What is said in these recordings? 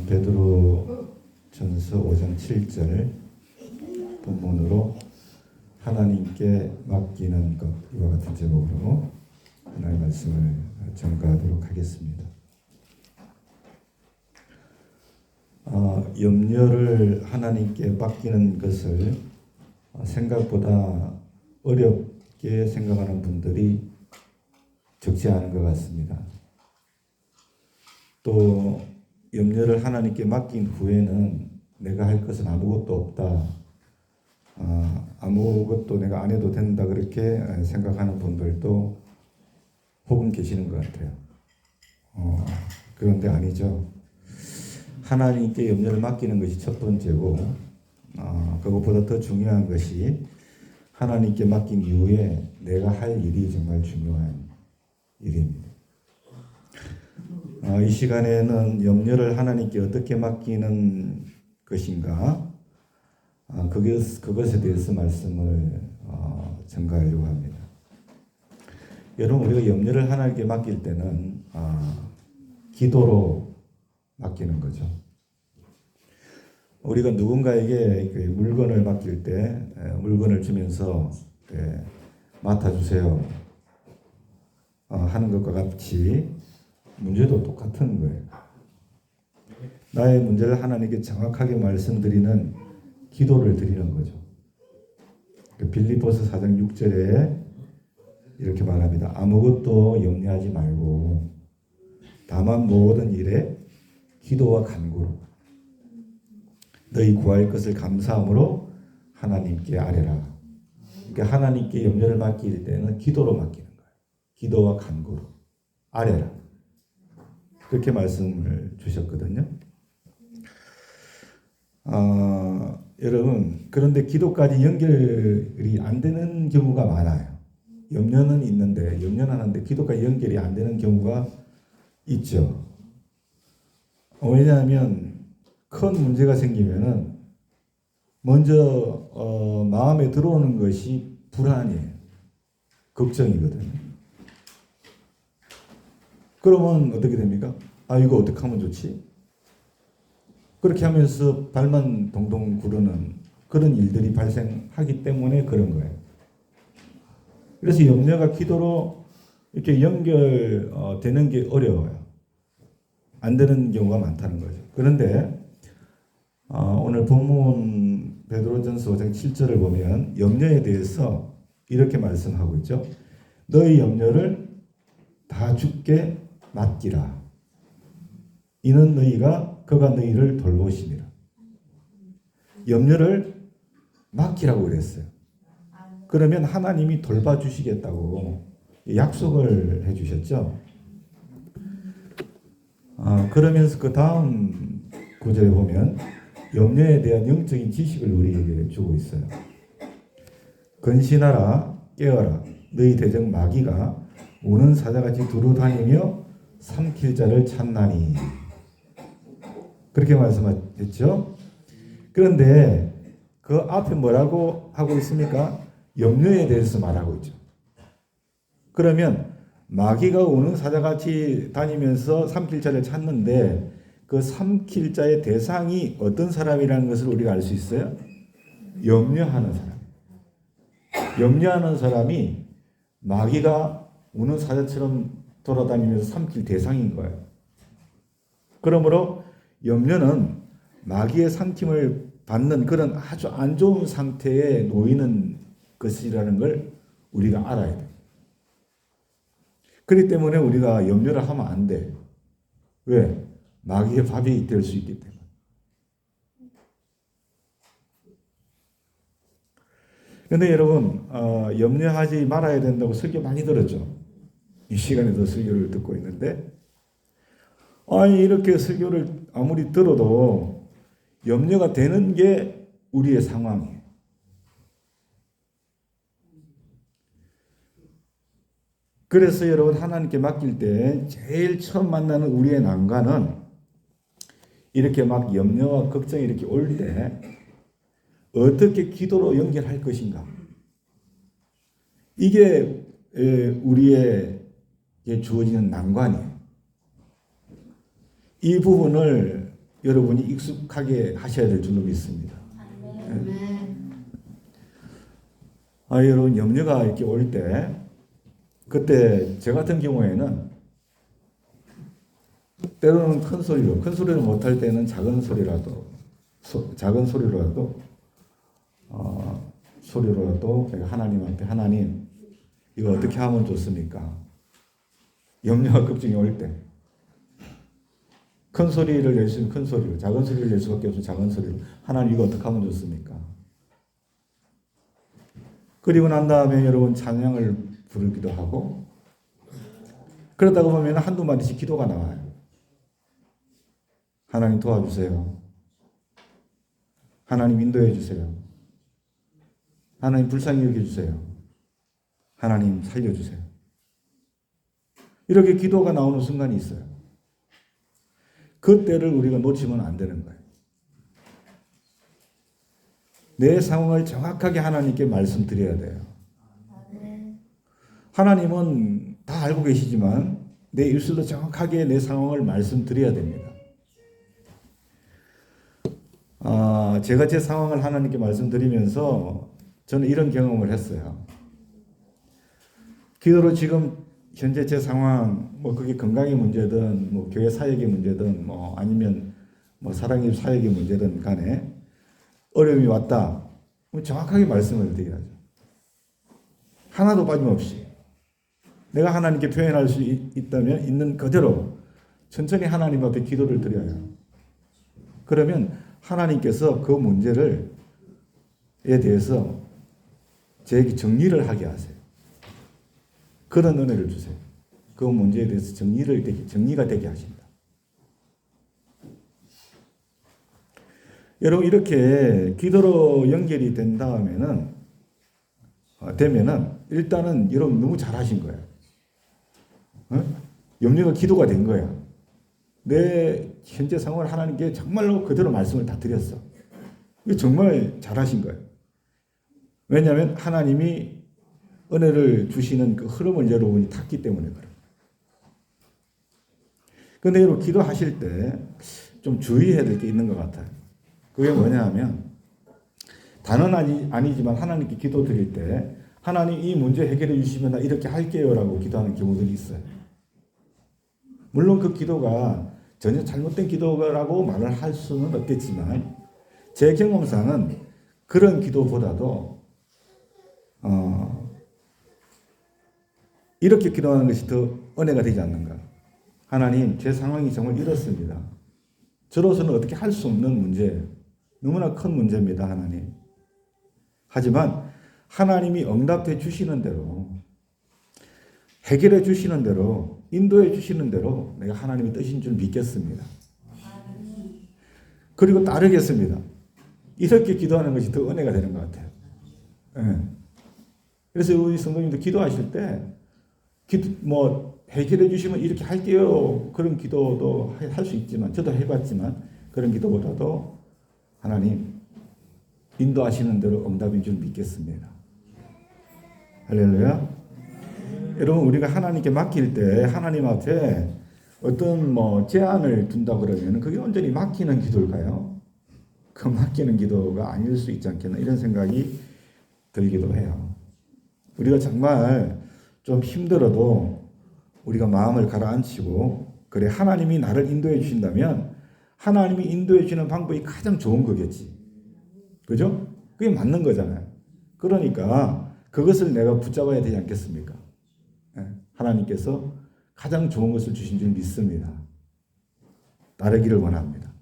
베드로 전서 5장 7절 본문으로 하나님께 맡기는 것, 이와 같은 제목으로 하나님의 말씀을 전가하도록 하겠습니다. 염려를 하나님께 맡기는 것을 생각보다 어렵게 생각하는 분들이 적지 않은 것 같습니다. 또 염려를 하나님께 맡긴 후에는 내가 할 것은 아무것도 없다, 아무것도 내가 안 해도 된다, 그렇게 생각하는 분들도 혹은 계시는 것 같아요. 그런데 아니죠. 하나님께 염려를 맡기는 것이 첫 번째고, 그것보다 더 중요한 것이 하나님께 맡긴 이후에 내가 할 일이 정말 중요한 일입니다. 이 시간에는 염려를 하나님께 어떻게 맡기는 것인가, 그것에 대해서 말씀을 전가하려고 합니다. 여러분, 우리가 염려를 하나님께 맡길 때는 기도로 맡기는 거죠. 우리가 누군가에게 물건을 맡길 때 물건을 주면서 맡아주세요 하는 것과 같이 문제도 똑같은 거예요. 나의 문제를 하나님께 정확하게 말씀드리는 기도를 드리는 거죠. 빌립보서 4장 6절에 이렇게 말합니다. 아무것도 염려하지 말고 다만 모든 일에 기도와 간구로 너희 구할 것을 감사함으로 하나님께 아뢰라. 그러니까 하나님께 염려를 맡길 때는 기도로 맡기는 거예요. 기도와 간구로 아뢰라. 그렇게 말씀을 주셨거든요. 여러분, 그런데 기도까지 연결이 안 되는 경우가 많아요. 염려는 있는데, 염려는 하는데 기도까지 연결이 안 되는 경우가 있죠. 왜냐하면 큰 문제가 생기면은 먼저 마음에 들어오는 것이 불안이에요. 걱정이거든요. 그러면 어떻게 됩니까? 이거 어떻게 하면 좋지? 그렇게 하면서 발만 동동 구르는 그런 일들이 발생하기 때문에 그런 거예요. 그래서 염려가 기도로 이렇게 연결되는 게 어려워요. 안 되는 경우가 많다는 거죠. 그런데 오늘 본문 베드로전서 5장 7절을 보면 염려에 대해서 이렇게 말씀하고 있죠. 너희 염려를 다 주께 맡기라. 이는 그가 너희를 돌보심이라. 염려를 맡기라고 그랬어요. 그러면 하나님이 돌봐주시겠다고 약속을 해주셨죠. 그러면서 그 다음 구절에 보면 염려에 대한 영적인 지식을 우리에게 주고 있어요. 근신하라, 깨어라. 너희 대적 마귀가 우는 사자같이 두루다니며 삼킬 자를 찾나니. 그렇게 말씀하셨죠. 그런데 그 앞에 뭐라고 하고 있습니까? 염려에 대해서 말하고 있죠. 그러면 마귀가 우는 사자같이 다니면서 삼킬 자를 찾는데 그 삼킬 자의 대상이 어떤 사람이라는 것을 우리가 알 수 있어요? 염려하는 사람. 염려하는 사람이 마귀가 우는 사자처럼 돌아다니면서 삼킬 대상인 거예요. 그러므로 염려는 마귀의 삼킴을 받는 그런 아주 안 좋은 상태에 놓이는 것이라는 걸 우리가 알아야 돼요. 그렇기 때문에 우리가 염려를 하면 안 돼. 왜? 마귀의 밥이 될 수 있기 때문에. 그런데 여러분, 염려하지 말아야 된다고 설교 많이 들었죠. 이 시간에도 설교를 듣고 있는데, 이렇게 설교를 아무리 들어도 염려가 되는 게 우리의 상황이에요. 그래서 여러분, 하나님께 맡길 때 제일 처음 만나는 우리의 난관은 이렇게 막 염려와 걱정이 이렇게 올 때 어떻게 기도로 연결할 것인가. 이게 우리의 주어지는 난관이에요. 이 부분을 여러분이 익숙하게 하셔야 될 줄로 믿습니다. 여러분 염려가 이렇게 올 때 그때 저 같은 경우에는 때로는 큰 소리를 못할 때는 작은 소리로라도 내가 하나님한테 하나님 이거 어떻게 하면 좋습니까? 염려와 걱정이 올 때 큰 소리를 낼 수 있는 큰 소리로, 작은 소리를 낼 수밖에 없어 작은 소리로 하나님 이거 어떻게 하면 좋습니까? 그리고 난 다음에 여러분 찬양을 부르기도 하고 그러다가 보면 한두 마디씩 기도가 나와요. 하나님 도와주세요. 하나님 인도해 주세요. 하나님 불쌍히 여겨주세요. 하나님 살려주세요. 이렇게 기도가 나오는 순간이 있어요. 그 때를 우리가 놓치면 안 되는 거예요. 내 상황을 정확하게 하나님께 말씀드려야 돼요. 하나님은 다 알고 계시지만 내 입술로 정확하게 내 상황을 말씀드려야 됩니다. 제가 제 상황을 하나님께 말씀드리면서 저는 이런 경험을 했어요. 기도로 지금 현재 제 상황, 그게 건강의 문제든, 교회 사역의 문제든, 아니면 사랑의 사역의 문제든 간에 어려움이 왔다. 정확하게 말씀을 드려야죠. 하나도 빠짐없이. 내가 하나님께 표현할 수 있다면 있는 그대로 천천히 하나님 앞에 기도를 드려요. 그러면 하나님께서 그 문제에 대해서 저에게 정리를 하게 하세요. 그런 은혜를 주세요. 그 문제에 대해서 정리가 되게 하신다. 여러분 이렇게 기도로 연결이 된 다음에는 일단은 여러분 너무 잘하신 거예요. 염려가 기도가 된 거야. 내 현재 상황을 하나님께 정말로 그대로 말씀을 다 드렸어. 이게 정말 잘하신 거예요. 왜냐하면 하나님이 은혜를 주시는 그 흐름을 여러분이 탔기 때문에 그래요. 그런데 여러분 기도하실 때 좀 주의해야 될 게 있는 것 같아요. 그게 뭐냐 하면 단언 아니지만 하나님께 기도 드릴 때 하나님 이 문제 해결해 주시면 나 이렇게 할게요 라고 기도하는 경우들이 있어요. 물론 그 기도가 전혀 잘못된 기도라고 말을 할 수는 없겠지만 제 경험상은 그런 기도보다도 이렇게 기도하는 것이 더 은혜가 되지 않는가. 하나님 제 상황이 정말 이렇습니다. 저로서는 어떻게 할 수 없는 문제예요. 너무나 큰 문제입니다. 하나님. 하지만 하나님이 응답해 주시는 대로 해결해 주시는 대로 인도해 주시는 대로 내가 하나님의 뜻인 줄 믿겠습니다. 그리고 따르겠습니다. 이렇게 기도하는 것이 더 은혜가 되는 것 같아요. 네. 그래서 우리 성도님들 기도하실 때 해결해 주시면 이렇게 할게요. 그런 기도도 할 수 있지만 저도 해봤지만 그런 기도보다도 하나님 인도하시는 대로 응답인 줄 믿겠습니다. 할렐루야. 여러분 우리가 하나님께 맡길 때 하나님 앞에 어떤 제안을 둔다 그러면 그게 온전히 맡기는 기도일까요? 그 맡기는 기도가 아닐 수 있지 않겠나 이런 생각이 들기도 해요. 우리가 정말 좀 힘들어도 우리가 마음을 가라앉히고 그래 하나님이 나를 인도해 주신다면 하나님이 인도해 주는 방법이 가장 좋은 거겠지. 그죠? 그게 맞는 거잖아요. 그러니까 그것을 내가 붙잡아야 되지 않겠습니까? 하나님께서 가장 좋은 것을 주신 줄 믿습니다. 따르기를 원합니다.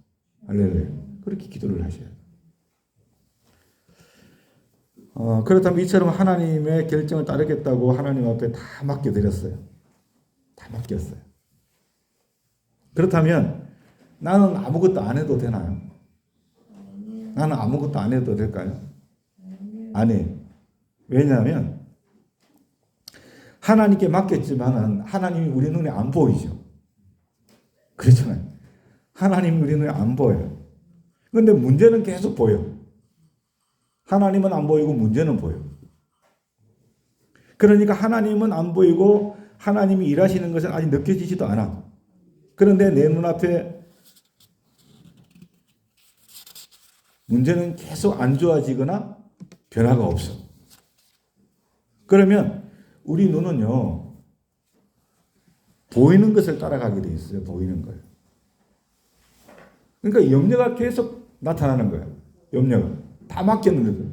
할렐루야. 그렇게 기도를 하셔야 돼요. 그렇다면 이처럼 하나님의 결정을 따르겠다고 하나님 앞에 다 맡겨드렸어요. 다 맡겼어요. 그렇다면 나는 아무것도 안 해도 되나요? 나는 아무것도 안 해도 될까요? 안 해요. 왜냐하면 하나님께 맡겼지만은 하나님이 우리 눈에 안 보이죠. 그렇잖아요. 하나님이 우리 눈에 안 보여요. 그런데 문제는 계속 보여. 하나님은 안 보이고 문제는 보여. 그러니까 하나님은 안 보이고 하나님이 일하시는 것은 아직 느껴지지도 않아. 그런데 내 눈앞에 문제는 계속 안 좋아지거나 변화가 없어. 그러면 우리 눈은요, 보이는 것을 따라가게 돼 있어요. 보이는 걸. 그러니까 염려가 계속 나타나는 거예요. 염려가. 다 맡겼는데도.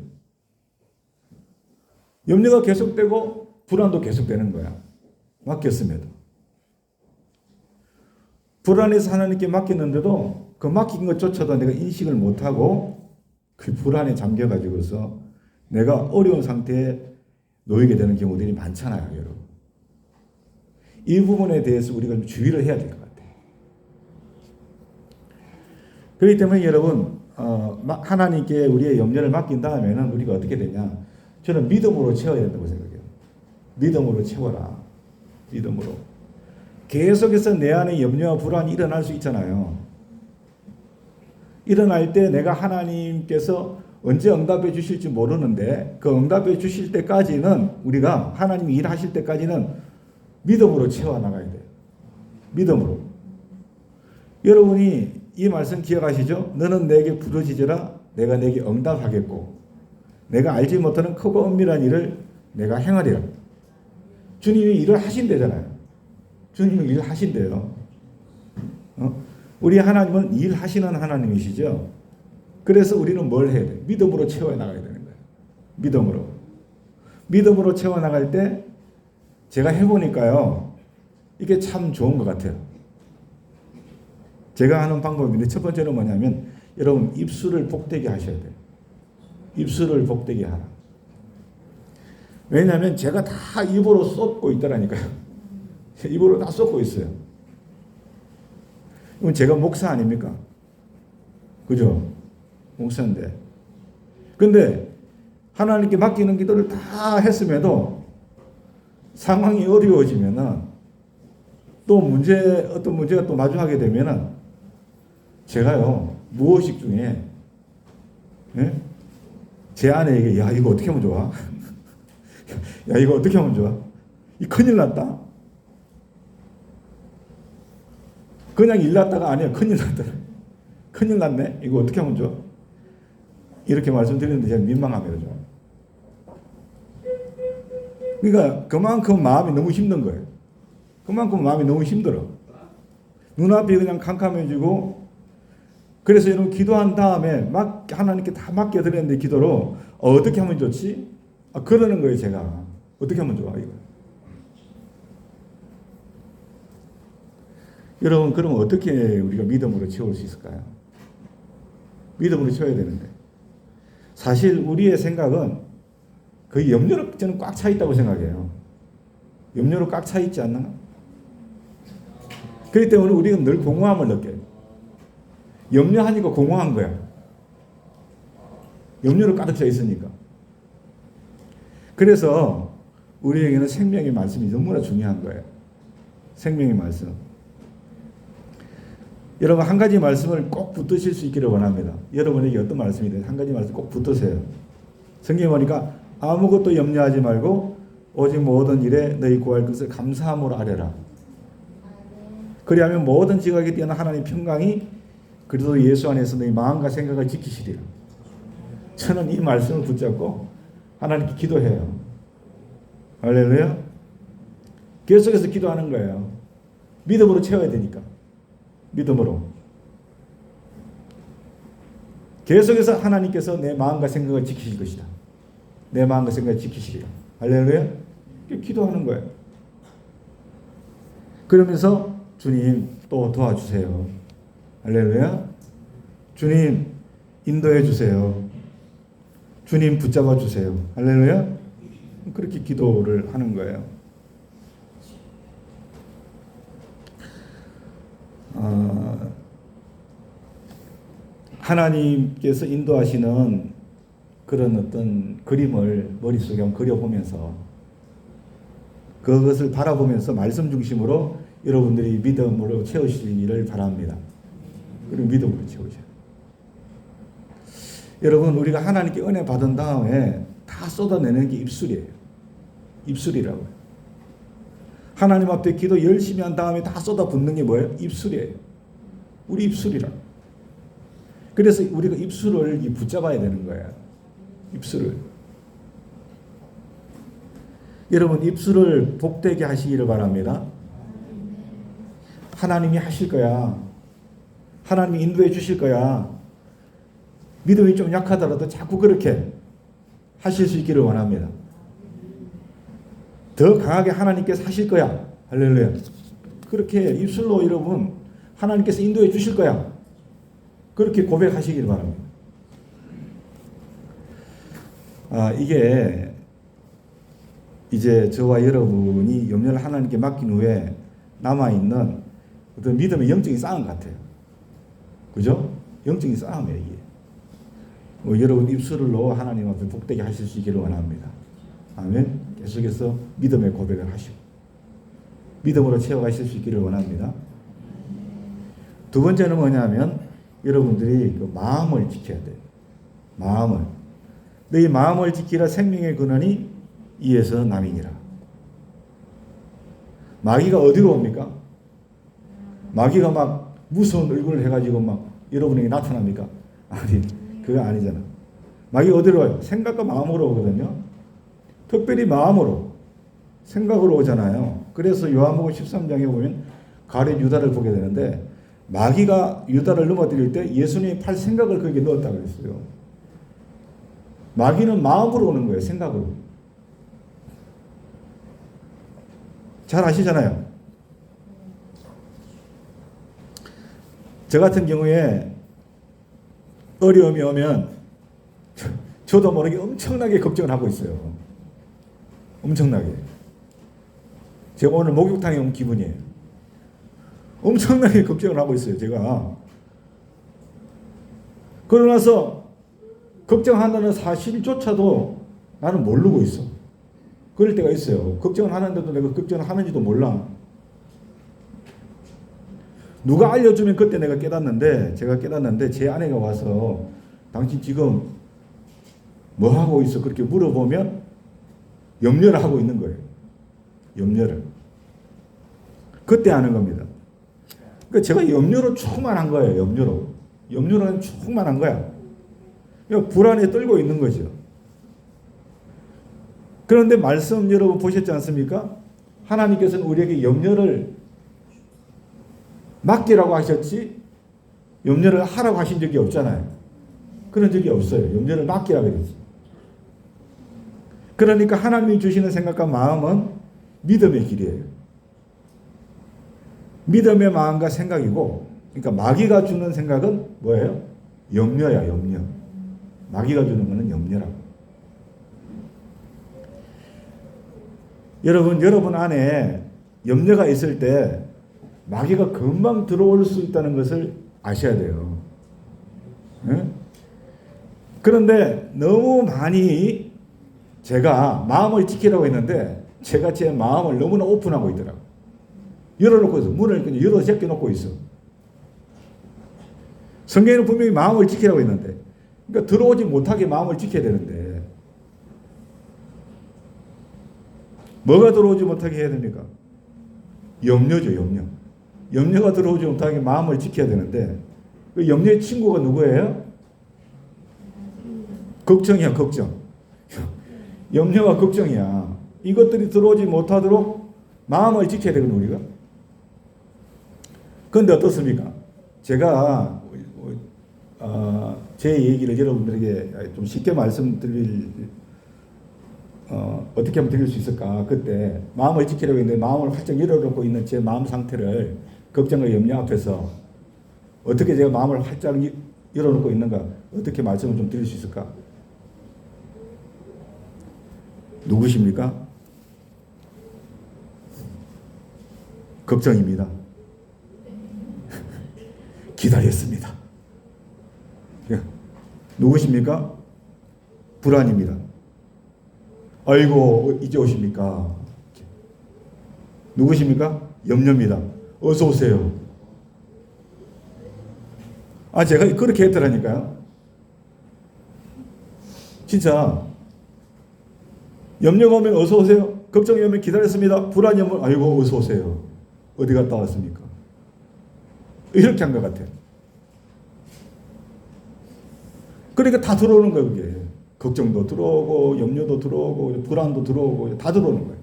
염려가 계속되고 불안도 계속되는 거야. 맡겼음에도. 불안해서 하나님께 맡겼는데도 그 맡긴 것조차도 내가 인식을 못하고 그 불안에 잠겨가지고서 내가 어려운 상태에 놓이게 되는 경우들이 많잖아요, 여러분. 이 부분에 대해서 우리가 좀 주의를 해야 될 것 같아요. 그렇기 때문에 여러분, 하나님께 우리의 염려를 맡긴 다음에는 우리가 어떻게 되냐? 저는 믿음으로 채워야 된다고 생각해요. 믿음으로 채워라. 믿음으로. 계속해서 내 안에 염려와 불안이 일어날 수 있잖아요. 일어날 때 내가 하나님께서 언제 응답해 주실지 모르는데 그 응답해 주실 때까지는 우리가 하나님이 일하실 때까지는 믿음으로 채워나가야 돼요. 믿음으로. 여러분이 이 말씀 기억하시죠? 너는 내게 부르짖으라 내가 내게 응답하겠고 내가 알지 못하는 크고 엄밀한 일을 내가 행하리라. 주님이 일을 하신대잖아요. 주님이 일을 하신대요. 우리 하나님은 일하시는 하나님이시죠. 그래서 우리는 뭘 해야 돼요? 믿음으로 채워나가야 되는 거예요. 믿음으로. 믿음으로 채워나갈 때 제가 해보니까요. 이게 참 좋은 것 같아요. 제가 하는 방법인데 첫 번째는 뭐냐면 여러분 입술을 복되게 하셔야 돼요. 입술을 복되게 하라. 왜냐하면 제가 다 입으로 쏟고 있더라니까요. 입으로 다 쏟고 있어요. 이건 제가 목사 아닙니까? 그죠? 목사인데. 근데 하나님께 맡기는 기도를 다 했음에도 상황이 어려워지면은 또 어떤 문제가 또 마주하게 되면은 제가요, 무의식 중에, 예? 제 아내에게, 야, 이거 어떻게 하면 좋아? 야, 이거 어떻게 하면 좋아? 이 큰일 났다. 그냥 일 났다가 아니야. 큰일 났다. 큰일 났네. 이거 어떻게 하면 좋아? 이렇게 말씀드리는데 제가 민망합니다. 좀. 그러니까 그만큼 마음이 너무 힘든 거예요. 그만큼 마음이 너무 힘들어. 눈앞이 그냥 캄캄해지고 그래서 여러분 기도한 다음에 하나님께 다 맡겨드렸는데 기도로 어떻게 하면 좋지? 그러는 거예요. 제가. 어떻게 하면 좋아? 이거. 여러분 그러면 어떻게 우리가 믿음으로 채울 수 있을까요? 믿음으로 채워야 되는데 사실 우리의 생각은 거의 염려로 저는 꽉 차 있다고 생각해요. 염려로 꽉 차 있지 않나? 그렇기 때문에 우리는 늘 공허함을 느껴요. 염려하니까 공허한 거야. 염려로 가득 차 있으니까. 그래서 우리에게는 생명의 말씀이 너무나 중요한 거예요. 생명의 말씀. 여러분 한 가지 말씀을 꼭 붙드실 수 있기를 원합니다. 여러분에게 어떤 말씀이든 한 가지 말씀 꼭 붙드세요. 성경에 보니까 아무것도 염려하지 말고 오직 모든 일에 너희 구할 것을 감사함으로 아뢰라. 그리하면 모든 지각에 뛰어난 하나님의 평강이 그리스도 예수 안에서 너희 마음과 생각을 지키시리라. 저는 이 말씀을 붙잡고 하나님께 기도해요. 할렐루야. 계속해서 기도하는 거예요. 믿음으로 채워야 되니까. 믿음으로. 계속해서 하나님께서 내 마음과 생각을 지키실 것이다. 내 마음과 생각을 지키시리라. 할렐루야. 기도하는 거예요. 그러면서 주님 또 도와주세요. 할렐루야. 주님 인도해 주세요. 주님 붙잡아 주세요. 할렐루야. 그렇게 기도를 하는 거예요. 하나님께서 인도하시는 그런 어떤 그림을 머릿속에 한번 그려보면서 그것을 바라보면서 말씀 중심으로 여러분들이 믿음으로 채우시기를 바랍니다. 그리고 믿음으로 채우셔요. 여러분 우리가 하나님께 은혜 받은 다음에 다 쏟아내는 게 입술이에요. 입술이라고요. 하나님 앞에 기도 열심히 한 다음에 다 쏟아붓는 게 뭐예요? 입술이에요. 우리 입술이라. 그래서 우리가 입술을 붙잡아야 되는 거예요. 입술을. 여러분 입술을 복되게 하시기를 바랍니다. 하나님이 하실 거야. 하나님이 인도해 주실 거야. 믿음이 좀 약하더라도 자꾸 그렇게 하실 수 있기를 원합니다. 더 강하게 하나님께서 하실 거야. 할렐루야. 그렇게 입술로 여러분 하나님께서 인도해 주실 거야. 그렇게 고백하시길 바랍니다. 이게 이제 저와 여러분이 염려를 하나님께 맡긴 후에 남아있는 어떤 믿음의 영적인 싸움 같아요. 그죠? 영적인 싸움이에요, 이게. 여러분 입술로 하나님 앞에 복되게 하실 수 있기를 원합니다. 아멘. 계속해서 믿음의 고백을 하시고 믿음으로 채워가실 수 있기를 원합니다. 두 번째는 뭐냐면 여러분들이 그 마음을 지켜야 돼요. 마음을. 너희 마음을 지키라 생명의 근원이 이에서 남이니라. 마귀가 어디로 옵니까? 마귀가 막 무서운 얼굴을 해가지고 막 여러분에게 나타납니까? 아니, 그거 아니잖아. 마귀가 어디로 와요? 생각과 마음으로 오거든요. 특별히 마음으로, 생각으로 오잖아요. 그래서 요한복음 13장에 보면 가룟 유다를 보게 되는데 마귀가 유다를 넘어뜨릴 때 예수님이 팔 생각을 거기에 넣었다고 그랬어요. 마귀는 마음으로 오는 거예요. 생각으로. 잘 아시잖아요. 저 같은 경우에 어려움이 오면 저도 모르게 엄청나게 걱정을 하고 있어요. 엄청나게. 제가 오늘 목욕탕에 온 기분이에요. 엄청나게 걱정을 하고 있어요. 제가. 그러고 나서 걱정한다는 사실조차도 나는 모르고 있어. 그럴 때가 있어요. 걱정을 하는데도 내가 걱정을 하는지도 몰라. 누가 알려주면 그때 내가 깨닫는데, 제가 깨닫는데 제 아내가 와서 당신 지금 뭐 하고 있어? 그렇게 물어보면 염려를 하고 있는 거예요. 염려를. 그때 아는 겁니다. 그러니까 제가 염려로 충만한 거예요. 염려로. 염려로는 충만한 거야. 불안에 떨고 있는 거죠. 그런데 말씀 여러분 보셨지 않습니까? 하나님께서는 우리에게 염려를 맡기라고 하셨지 염려를 하라고 하신 적이 없잖아요. 그런 적이 없어요. 염려를 맡기라고 그랬지. 그러니까 하나님이 주시는 생각과 마음은 믿음의 길이에요. 믿음의 마음과 생각이고, 그러니까 마귀가 주는 생각은 뭐예요? 염려야, 염려. 마귀가 주는 것은 염려라고. 여러분 안에 염려가 있을 때 마귀가 금방 들어올 수 있다는 것을 아셔야 돼요. 네? 그런데 너무 많이 제가 마음을 지키라고 했는데 제가 제 마음을 너무나 오픈하고 있더라고요. 열어놓고 있어. 문을 열어 제껴놓고 있어. 성경에는 분명히 마음을 지키라고 했는데, 그러니까 들어오지 못하게 마음을 지켜야 되는데, 뭐가 들어오지 못하게 해야 됩니까? 염려죠, 염려. 염려가 들어오지 못하게 마음을 지켜야 되는데, 그 염려의 친구가 누구예요? 걱정이야, 걱정. 염려와 걱정이야. 이것들이 들어오지 못하도록 마음을 지켜야 되거든요, 우리가. 그런데 어떻습니까? 제가 제 얘기를 여러분들에게 좀 쉽게 말씀드릴 어떻게 하면 드릴 수 있을까? 그때 마음을 지키려고 했는데 마음을 활짝 열어놓고 있는 제 마음 상태를 걱정과 염려 앞에서 어떻게 제가 마음을 활짝 열어놓고 있는가? 어떻게 말씀을 좀 드릴 수 있을까? 누구십니까? 걱정입니다. 기다렸습니다. 누구십니까? 불안입니다. 아이고 이제 오십니까? 누구십니까? 염려입니다. 어서 오세요. 제가 그렇게 했더라니까요. 진짜 염려가 오면 어서 오세요. 걱정이 오면 기다렸습니다. 불안이 오면 아이고 어서 오세요. 어디 갔다 왔습니까? 이렇게 한 것 같아요. 그러니까 다 들어오는 거예요, 그게. 걱정도 들어오고, 염려도 들어오고, 불안도 들어오고, 다 들어오는 거예요.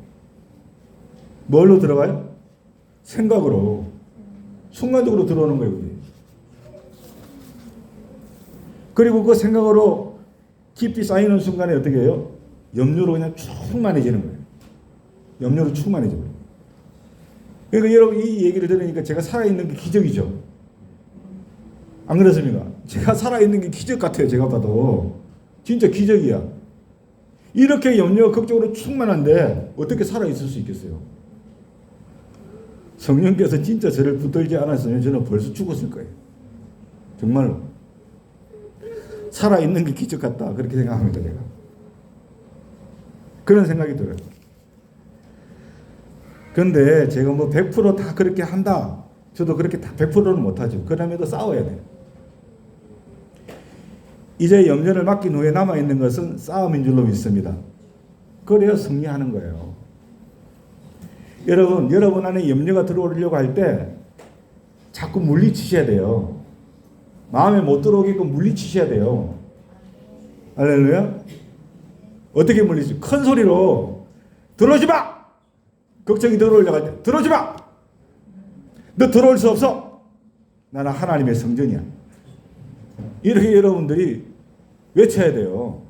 뭘로 들어가요? 생각으로. 순간적으로 들어오는 거예요, 그게. 그리고 그 생각으로 깊이 쌓이는 순간에 어떻게 해요? 염려로 그냥 충만해지는 거예요. 염려로 충만해져요. 그러니까 여러분 이 얘기를 들으니까 제가 살아있는 게 기적이죠. 안 그렇습니까? 제가 살아있는 게 기적 같아요. 제가 봐도. 진짜 기적이야. 이렇게 염려, 걱정으로 충만한데 어떻게 살아있을 수 있겠어요? 성령께서 진짜 저를 붙들지 않았으면 저는 벌써 죽었을 거예요. 정말로. 살아있는 게 기적 같다. 그렇게 생각합니다. 제가. 그런 생각이 들어요. 그런데 제가 뭐 100% 그렇게 한다. 저도 그렇게 다 100%는 못하죠. 그럼에도 싸워야 돼요. 이제 염려를 맡긴 후에 남아있는 것은 싸움인 줄로 믿습니다. 그래야 승리하는 거예요. 여러분 안에 염려가 들어오려고 할 때 자꾸 물리치셔야 돼요. 마음에 못 들어오게끔 물리치셔야 돼요. 할렐루야. 어떻게 물리치? 큰 소리로 들어오지 마! 걱정이 들어오려고 할 때 들어오지 마! 너 들어올 수 없어! 나는 하나님의 성전이야. 이렇게 여러분들이 외쳐야 돼요.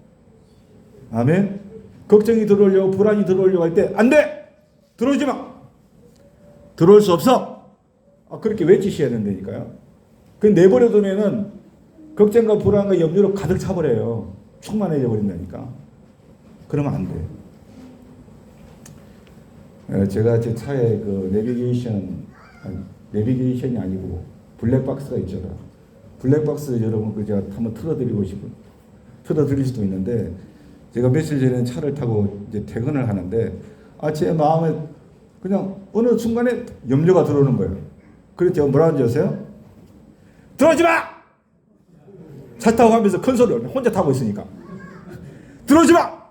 아멘. 걱정이 들어오려고 불안이 들어오려고 할 때 안 돼! 들어오지 마! 들어올 수 없어! 그렇게 외치셔야 된다니까요. 그 내버려 두면은 걱정과 불안과 염려로 가득 차버려요. 충만해져 버린다니까. 그러면 안 돼요. 제가 제 차에 그 내비게이션이 아니고 블랙박스가 있잖아. 블랙박스 여러분 그 제가 한번 틀어드릴 수도 있는데 제가 며칠 전에 차를 타고 이제 퇴근을 하는데 제 마음에 그냥 어느 순간에 염려가 들어오는 거예요. 그래서 제가 뭐라 하는지 아세요? 들어오지 마! 차 타고 가면서 큰 소리로 혼자 타고 있으니까 들어오지 마!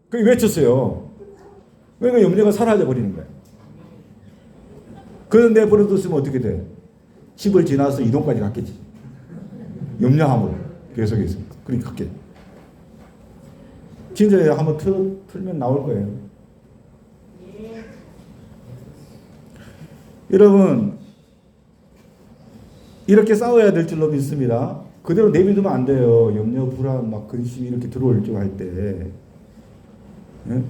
그렇게 외쳤어요. 그러니까 염려가 사라져 버리는 거예요. 그런데 내버려뒀으면 어떻게 돼? 집을 지나서 이동까지 갔겠지. 염려함으로 계속해서. 그러니까 갔겠지. 진짜 한번 틀면 나올 거예요. 여러분 이렇게 싸워야 될 줄로 믿습니다. 그대로 내비두면 안 돼요. 염려, 불안, 막 근심이 이렇게 들어올 줄 할 때. 예?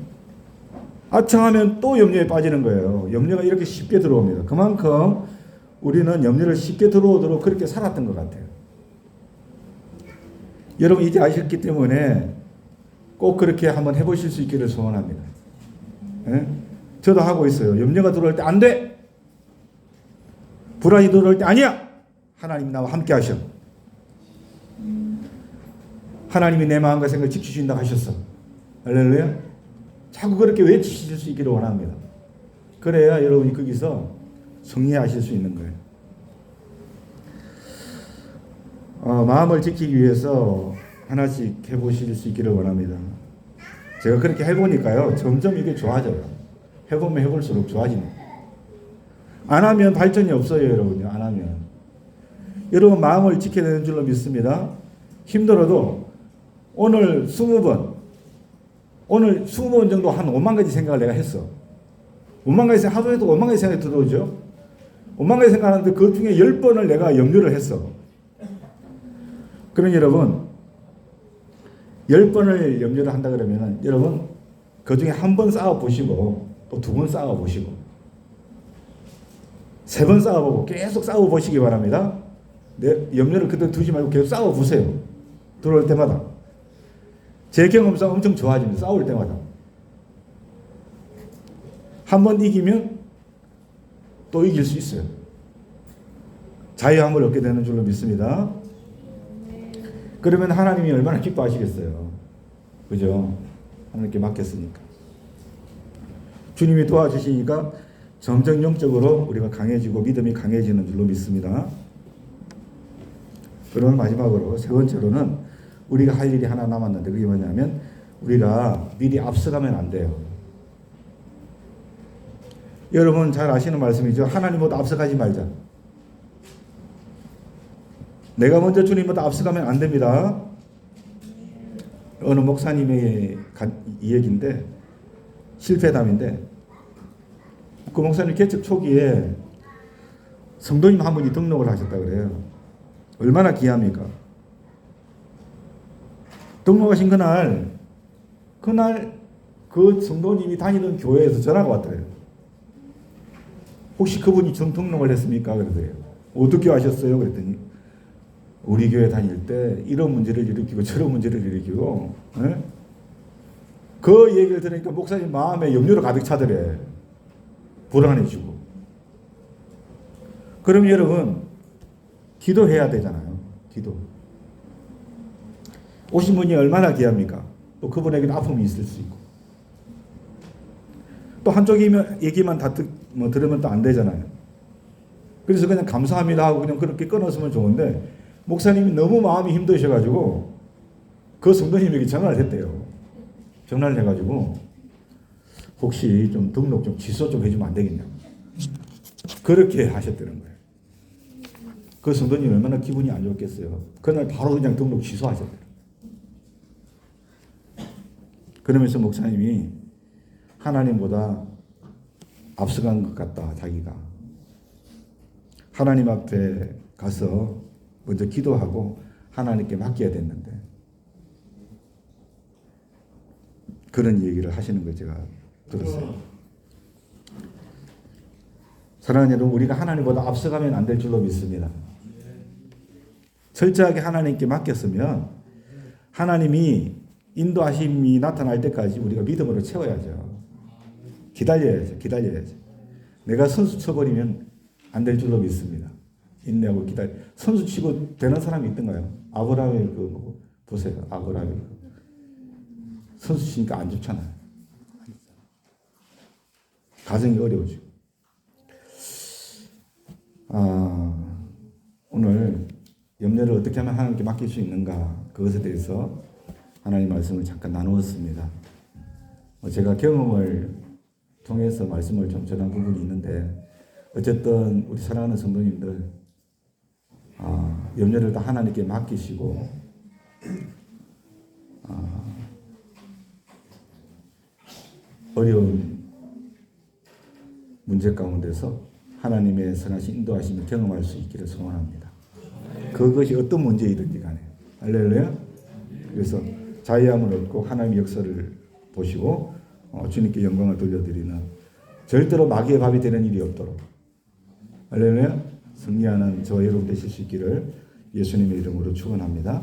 아청하면 또 염려에 빠지는 거예요. 염려가 이렇게 쉽게 들어옵니다. 그만큼 우리는 염려를 쉽게 들어오도록 그렇게 살았던 것 같아요. 여러분 이제 아셨기 때문에 꼭 그렇게 한번 해보실 수 있기를 소원합니다. 예? 저도 하고 있어요. 염려가 들어올 때 안 돼! 불안이 들어올 때 아니야! 하나님이 나와 함께 하셔. 하나님이 내 마음과 생각을 지키신다 하셨어. 할렐루야. 자꾸 그렇게 외치실 수 있기를 원합니다. 그래야 여러분이 거기서 승리하실 수 있는 거예요. 마음을 지키기 위해서 하나씩 해보실 수 있기를 원합니다. 제가 그렇게 해보니까요. 점점 이게 좋아져요. 해보면 해볼수록 좋아집니다. 안 하면 발전이 없어요. 여러분요. 안 하면. 여러분 마음을 지켜야 되는 줄로 믿습니다. 힘들어도 오늘 20번 정도 한 5만 가지 생각을 내가 했어. 5만 가지 생각, 하루에도 5만 가지 생각이 들어오죠. 5만 가지 생각하는데 그 중에 10번을 내가 염려를 했어. 그러면 여러분 10번을 염려를 한다 그러면 여러분 그 중에 한 번 싸워보시고 또 2번 싸워보시고 3번 싸워보고 계속 싸워보시기 바랍니다. 염려를 그대로 두지 말고 계속 싸워보세요. 들어올 때마다. 제 경험상 엄청 좋아집니다. 싸울 때마다. 한 번 이기면 또 이길 수 있어요. 자유함을 얻게 되는 줄로 믿습니다. 그러면 하나님이 얼마나 기뻐하시겠어요. 그죠? 하나님께 맡겼으니까. 주님이 도와주시니까 점점 영적으로 우리가 강해지고 믿음이 강해지는 줄로 믿습니다. 그러면 마지막으로 세 번째로는 우리가 할 일이 하나 남았는데 그게 뭐냐면 우리가 미리 앞서가면 안 돼요. 여러분 잘 아시는 말씀이죠. 하나님보다 앞서가지 말자. 내가 먼저 주님보다 앞서가면 안 됩니다. 어느 목사님의 이 얘기인데 실패담인데 그 목사님 개척 초기에 성도님 한 분이 등록을 하셨다 그래요. 얼마나 귀합니까? 등록하신 그날 그 성도님이 다니던 교회에서 전화가 왔더래요. 혹시 그분이 전 등록을 했습니까? 그러더래요. 어떻게 하셨어요? 그랬더니 우리 교회 다닐 때 이런 문제를 일으키고 저런 문제를 일으키고 에? 그 얘기를 들으니까 목사님 마음에 염려로 가득 차더래. 불안해지고. 그럼 여러분 기도해야 되잖아요. 기도. 오신 분이 얼마나 귀합니까? 또 그분에게는 아픔이 있을 수 있고. 또 한쪽 얘기만 다 들으면 또 안 되잖아요. 그래서 그냥 감사합니다 하고 그냥 그렇게 끊었으면 좋은데 목사님이 너무 마음이 힘드셔가지고 그 성도님에게 전화를 했대요. 전화를 해가지고 혹시 좀 등록 좀 취소 좀 해주면 안 되겠냐고. 그렇게 하셨다는 거예요. 그 성도님 얼마나 기분이 안 좋겠어요. 그날 바로 그냥 등록 취소하셨대요. 그러면서 목사님이 하나님보다 앞서간 것 같다, 자기가. 하나님 앞에 가서 먼저 기도하고 하나님께 맡겨야 됐는데. 그런 얘기를 하시는 걸 제가 들었어요. 사랑하는 여러분, 우리가 하나님보다 앞서가면 안 될 줄로 믿습니다. 철저하게 하나님께 맡겼으면 하나님이 인도하심이 나타날 때까지 우리가 믿음으로 채워야죠. 기다려야죠. 내가 선수 쳐버리면 안 될 줄로 믿습니다. 인내하고 기다려. 선수 치고 되는 사람이 있던가요? 아브라함의 보세요. 아브라함의 선수 치니까 안 좋잖아요. 가정이 어려워지고. 오늘 염려를 어떻게 하면 하나님께 맡길 수 있는가, 그것에 대해서 하나님 말씀을 잠깐 나누었습니다. 제가 경험을 통해서 말씀을 좀 전한 부분이 있는데, 어쨌든 우리 사랑하는 성도님들, 염려를 다 하나님께 맡기시고, 어려운 문제 가운데서 하나님의 선하신 인도하심을 경험할 수 있기를 소원합니다. 그것이 어떤 문제이든지 간에. 할렐루야. 그래서 자유함을 얻고 하나님의 역사를 보시고 주님께 영광을 돌려드리는, 절대로 마귀의 밥이 되는 일이 없도록, 할렐루야, 승리하는 저와 여러분 되실 수 있기를 예수님의 이름으로 축원합니다.